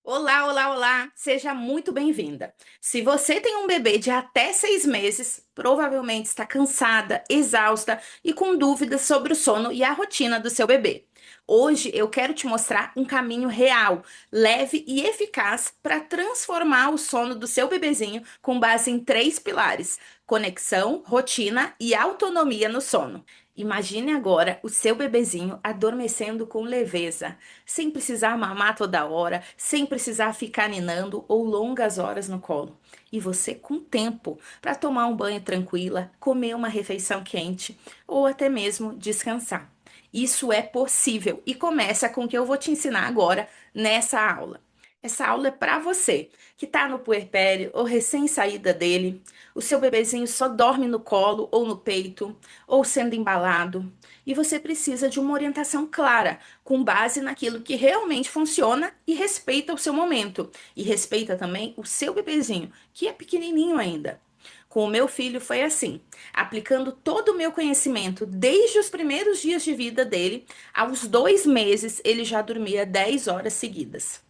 Olá, olá, olá! Seja muito bem-vinda. Se você tem um bebê de até 6 meses, provavelmente está cansada, exausta e com dúvidas sobre o sono e a rotina do seu bebê. Hoje eu quero te mostrar um caminho real, leve e eficaz para transformar o sono do seu bebezinho com base em três pilares: conexão, rotina e autonomia no sono. Imagine agora o seu bebezinho adormecendo com leveza, sem precisar mamar toda hora, sem precisar ficar ninando ou longas horas no colo. E você com tempo para tomar um banho tranquila, comer uma refeição quente ou até mesmo descansar. Isso é possível e começa com o que eu vou te ensinar agora nessa aula. Essa aula é para você que está no puerpério ou recém-saída dele, o seu bebezinho só dorme no colo ou no peito, ou sendo embalado, e você precisa de uma orientação clara, com base naquilo que realmente funciona e respeita o seu momento, e respeita também o seu bebezinho, que é pequenininho ainda. Com o meu filho foi assim, aplicando todo o meu conhecimento desde os primeiros dias de vida dele, aos 2 meses ele já dormia 10 horas seguidas.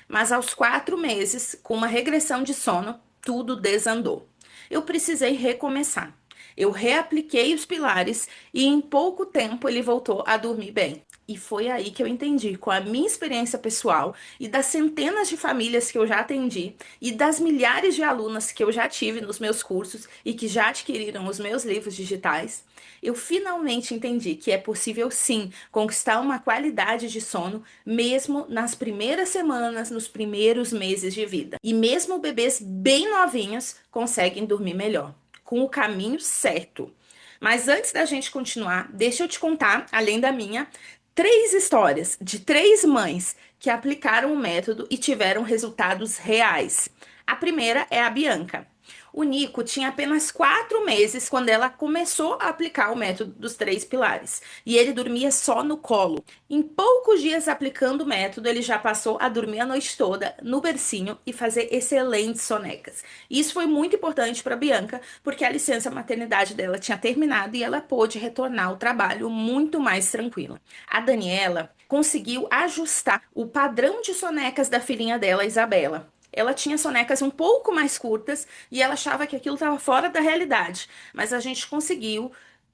Mas aos 4 meses, com uma regressão de sono, tudo desandou. Eu precisei recomeçar. Eu reapliquei os pilares e em pouco tempo ele voltou a dormir bem. E foi aí que eu entendi, com a minha experiência pessoal e das centenas de famílias que eu já atendi e das milhares de alunas que eu já tive nos meus cursos e que já adquiriram os meus livros digitais, eu finalmente entendi que é possível sim conquistar uma qualidade de sono mesmo nas primeiras semanas, nos primeiros meses de vida. E mesmo bebês bem novinhos conseguem dormir melhor, com o caminho certo. Mas antes da gente continuar, deixa eu te contar, além da minha, três histórias de três mães que aplicaram o método e tiveram resultados reais. A primeira é a Bianca. O Nico tinha apenas 4 meses quando ela começou a aplicar o método dos três pilares. E ele dormia só no colo. Em poucos dias aplicando o método, ele já passou a dormir a noite toda no bercinho e fazer excelentes sonecas. Isso foi muito importante para Bianca, porque a licença maternidade dela tinha terminado e ela pôde retornar ao trabalho muito mais tranquila. A Daniela conseguiu ajustar o padrão de sonecas da filhinha dela, Isabela. Ela tinha sonecas um pouco mais curtas e ela achava que aquilo estava fora da realidade. Mas a gente conseguiu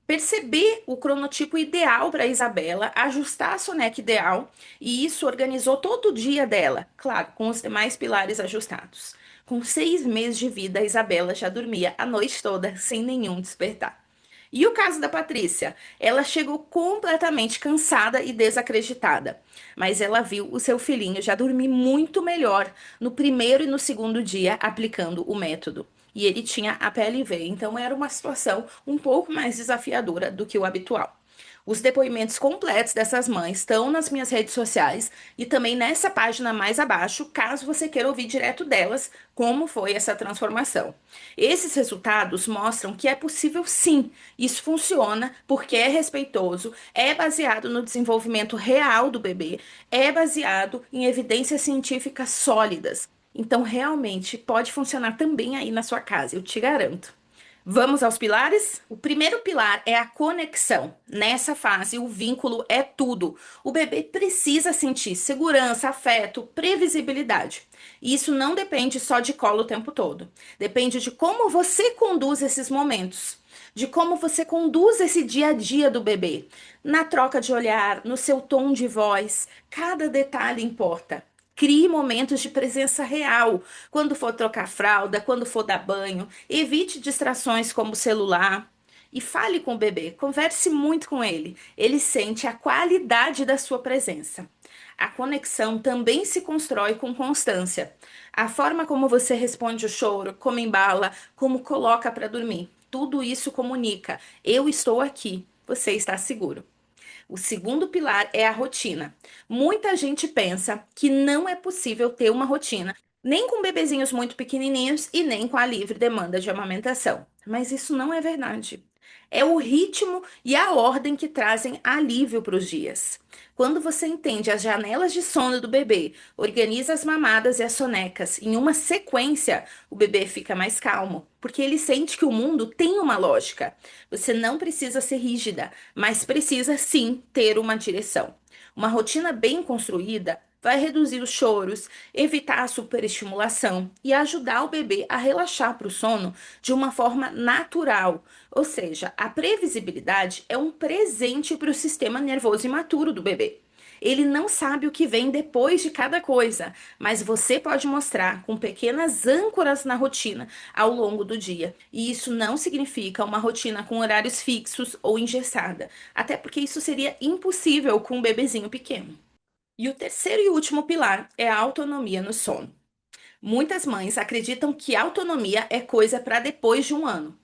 perceber o cronotipo ideal para Isabela, ajustar a soneca ideal e isso organizou todo o dia dela, claro, com os demais pilares ajustados. Com 6 meses de vida, a Isabela já dormia a noite toda sem nenhum despertar. E o caso da Patrícia? Ela chegou completamente cansada e desacreditada, mas ela viu o seu filhinho já dormir muito melhor no primeiro e no segundo dia aplicando o método. E ele tinha a PLV, então era uma situação um pouco mais desafiadora do que o habitual. Os depoimentos completos dessas mães estão nas minhas redes sociais e também nessa página mais abaixo, caso você queira ouvir direto delas como foi essa transformação. Esses resultados mostram que é possível sim, isso funciona porque é respeitoso, é baseado no desenvolvimento real do bebê, é baseado em evidências científicas sólidas. Então, realmente pode funcionar também aí na sua casa, eu te garanto. Vamos aos pilares? O primeiro pilar é a conexão. Nessa fase, o vínculo é tudo. O bebê precisa sentir segurança, afeto, previsibilidade. E isso não depende só de colo o tempo todo. Depende de como você conduz esses momentos, de como você conduz esse dia a dia do bebê. Na troca de olhar, no seu tom de voz, cada detalhe importa. Crie momentos de presença real. Quando for trocar fralda, quando for dar banho, evite distrações como o celular. E fale com o bebê, converse muito com ele. Ele sente a qualidade da sua presença. A conexão também se constrói com constância. A forma como você responde o choro, como embala, como coloca para dormir, tudo isso comunica: eu estou aqui, você está seguro. O segundo pilar é a rotina. Muita gente pensa que não é possível ter uma rotina, nem com bebezinhos muito pequenininhos e nem com a livre demanda de amamentação. Mas isso não é verdade. É o ritmo e a ordem que trazem alívio para os dias. Quando você entende as janelas de sono do bebê, organiza as mamadas e as sonecas em uma sequência, o bebê fica mais calmo, porque ele sente que o mundo tem uma lógica. Você não precisa ser rígida, mas precisa sim ter uma direção. Uma rotina bem construída vai reduzir os choros, evitar a superestimulação e ajudar o bebê a relaxar para o sono de uma forma natural. Ou seja, a previsibilidade é um presente para o sistema nervoso imaturo do bebê. Ele não sabe o que vem depois de cada coisa, mas você pode mostrar com pequenas âncoras na rotina ao longo do dia. E isso não significa uma rotina com horários fixos ou engessada, até porque isso seria impossível com um bebezinho pequeno. E o terceiro e último pilar é a autonomia no sono. Muitas mães acreditam que autonomia é coisa para depois de um ano.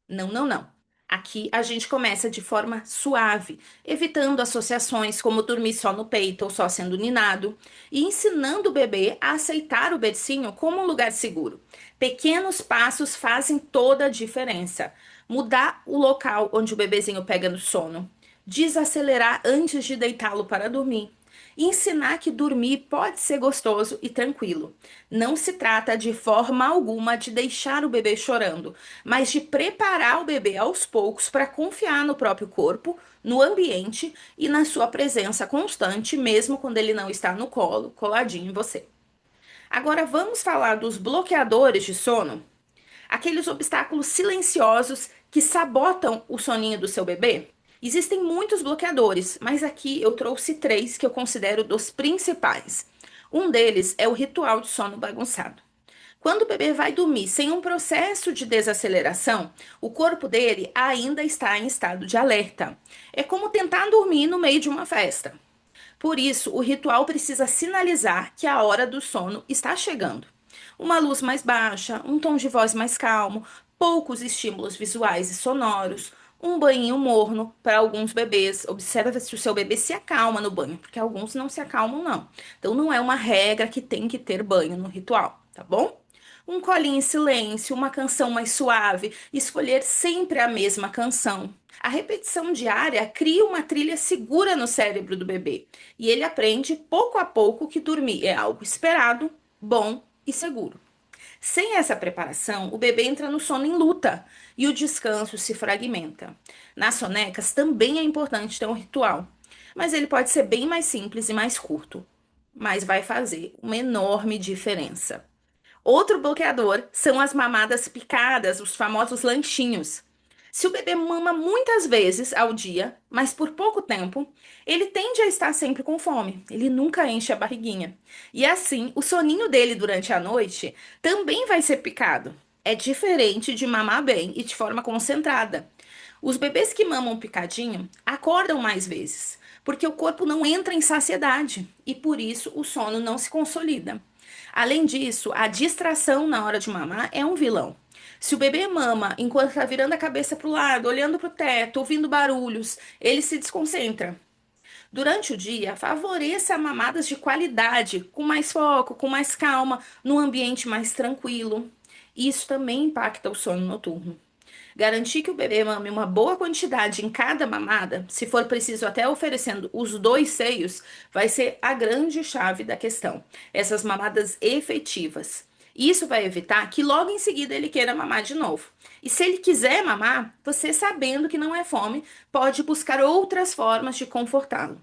Não, não, não. Aqui a gente começa de forma suave, evitando associações como dormir só no peito ou só sendo ninado, e ensinando o bebê a aceitar o bercinho como um lugar seguro. Pequenos passos fazem toda a diferença. Mudar o local onde o bebezinho pega no sono, desacelerar antes de deitá-lo para dormir. E ensinar que dormir pode ser gostoso e tranquilo. Não se trata de forma alguma de deixar o bebê chorando, mas de preparar o bebê aos poucos para confiar no próprio corpo, no ambiente e na sua presença constante, mesmo quando ele não está no colo, coladinho em você. Agora vamos falar dos bloqueadores de sono, aqueles obstáculos silenciosos que sabotam o soninho do seu bebê. Existem muitos bloqueadores, mas aqui eu trouxe três que eu considero dos principais. Um deles é o ritual de sono bagunçado. Quando o bebê vai dormir sem um processo de desaceleração, o corpo dele ainda está em estado de alerta. É como tentar dormir no meio de uma festa. Por isso, o ritual precisa sinalizar que a hora do sono está chegando. Uma luz mais baixa, um tom de voz mais calmo, poucos estímulos visuais e sonoros, um banho morno para alguns bebês. Observa se o seu bebê se acalma no banho, porque alguns não se acalmam, não. Então, não é uma regra que tem que ter banho no ritual, tá bom? Um colinho em silêncio, uma canção mais suave, escolher sempre a mesma canção. A repetição diária cria uma trilha segura no cérebro do bebê e ele aprende pouco a pouco que dormir é algo esperado, bom e seguro. Sem essa preparação, o bebê entra no sono em luta e o descanso se fragmenta. Nas sonecas também é importante ter um ritual, mas ele pode ser bem mais simples e mais curto, mas vai fazer uma enorme diferença. Outro bloqueador são as mamadas picadas, os famosos lanchinhos. Se o bebê mama muitas vezes ao dia, mas por pouco tempo, ele tende a estar sempre com fome. Ele nunca enche a barriguinha. E assim, o soninho dele durante a noite também vai ser picado. É diferente de mamar bem e de forma concentrada. Os bebês que mamam picadinho acordam mais vezes, porque o corpo não entra em saciedade e por isso o sono não se consolida. Além disso, a distração na hora de mamar é um vilão. Se o bebê mama enquanto está virando a cabeça para o lado, olhando para o teto, ouvindo barulhos, ele se desconcentra. Durante o dia, favoreça mamadas de qualidade, com mais foco, com mais calma, num ambiente mais tranquilo. Isso também impacta o sono noturno. Garantir que o bebê mame uma boa quantidade em cada mamada, se for preciso até oferecendo os dois seios, vai ser a grande chave da questão. Essas mamadas efetivas. Isso vai evitar que logo em seguida ele queira mamar de novo. E se ele quiser mamar, você sabendo que não é fome, pode buscar outras formas de confortá-lo.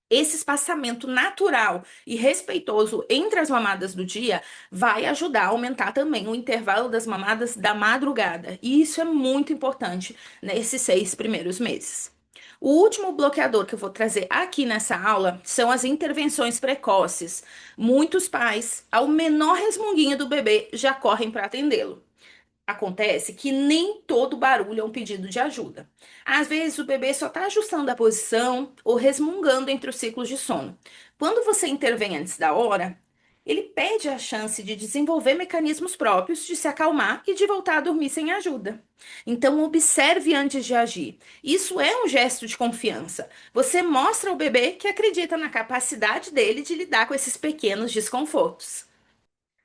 Esse espaçamento natural e respeitoso entre as mamadas do dia vai ajudar a aumentar também o intervalo das mamadas da madrugada. E isso é muito importante nesses 6 primeiros meses. O último bloqueador que eu vou trazer aqui nessa aula são as intervenções precoces. Muitos pais, ao menor resmunguinho do bebê, já correm para atendê-lo. Acontece que nem todo barulho é um pedido de ajuda. Às vezes o bebê só está ajustando a posição ou resmungando entre os ciclos de sono. Quando você intervém antes da hora, ele perde a chance de desenvolver mecanismos próprios de se acalmar e de voltar a dormir sem ajuda. Então, observe antes de agir. Isso é um gesto de confiança. Você mostra ao bebê que acredita na capacidade dele de lidar com esses pequenos desconfortos.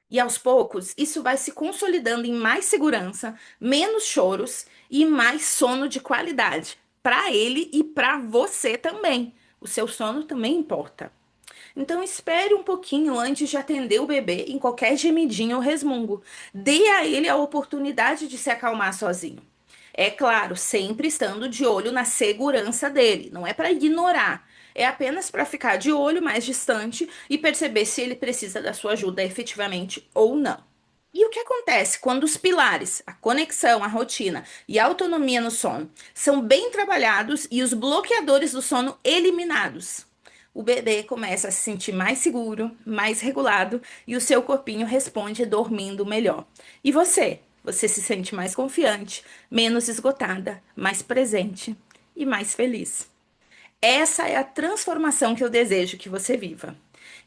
E aos poucos, isso vai se consolidando em mais segurança, menos choros e mais sono de qualidade. Para ele e para você também. O seu sono também importa. Então, espere um pouquinho antes de atender o bebê em qualquer gemidinho ou resmungo. Dê a ele a oportunidade de se acalmar sozinho. É claro, sempre estando de olho na segurança dele. Não é para ignorar, É apenas para ficar de olho mais distante e perceber se ele precisa da sua ajuda efetivamente ou não. E o que acontece quando os pilares, a conexão, a rotina e a autonomia no sono, são bem trabalhados e os bloqueadores do sono eliminados? O bebê começa a se sentir mais seguro, mais regulado e o seu corpinho responde dormindo melhor. E você? Você se sente mais confiante, menos esgotada, mais presente e mais feliz. Essa é a transformação que eu desejo que você viva.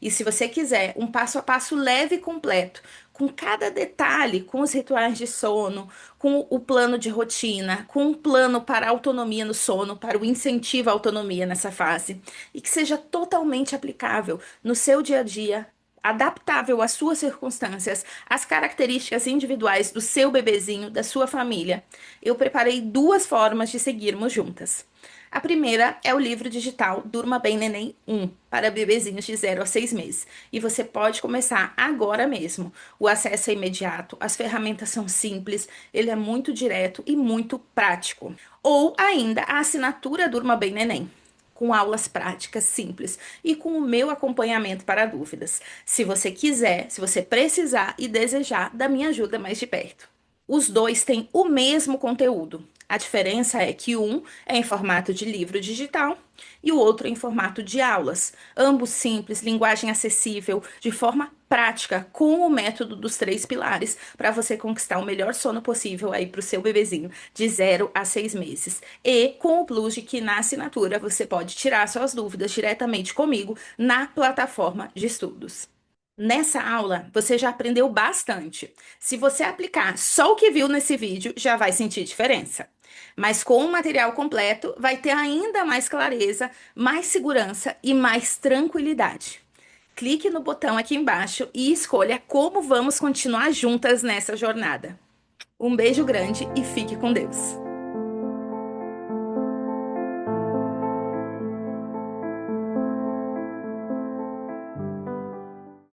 E se você quiser um passo a passo leve e completo, com cada detalhe, com os rituais de sono, com o plano de rotina, com um plano para a autonomia no sono, para o incentivo à autonomia nessa fase, e que seja totalmente aplicável no seu dia a dia, adaptável às suas circunstâncias, às características individuais do seu bebezinho, da sua família, eu preparei duas formas de seguirmos juntas. A primeira é o livro digital Durma Bem Neném 1, para bebezinhos de 0 a 6 meses. E você pode começar agora mesmo. O acesso é imediato, as ferramentas são simples, ele é muito direto e muito prático. Ou ainda a assinatura Durma Bem Neném, com aulas práticas simples e com o meu acompanhamento para dúvidas. Se você quiser, se você precisar e desejar da minha ajuda mais de perto. Os dois têm o mesmo conteúdo. A diferença é que um é em formato de livro digital e o outro é em formato de aulas. Ambos simples, linguagem acessível, de forma prática, com o método dos 3 pilares, para você conquistar o melhor sono possível aí para o seu bebezinho de 0 a 6 meses. E com o plus de que na assinatura você pode tirar suas dúvidas diretamente comigo na plataforma de estudos. Nessa aula, você já aprendeu bastante. Se você aplicar só o que viu nesse vídeo, já vai sentir diferença. Mas com o material completo, vai ter ainda mais clareza, mais segurança e mais tranquilidade. Clique no botão aqui embaixo e escolha como vamos continuar juntas nessa jornada. Um beijo grande e fique com Deus.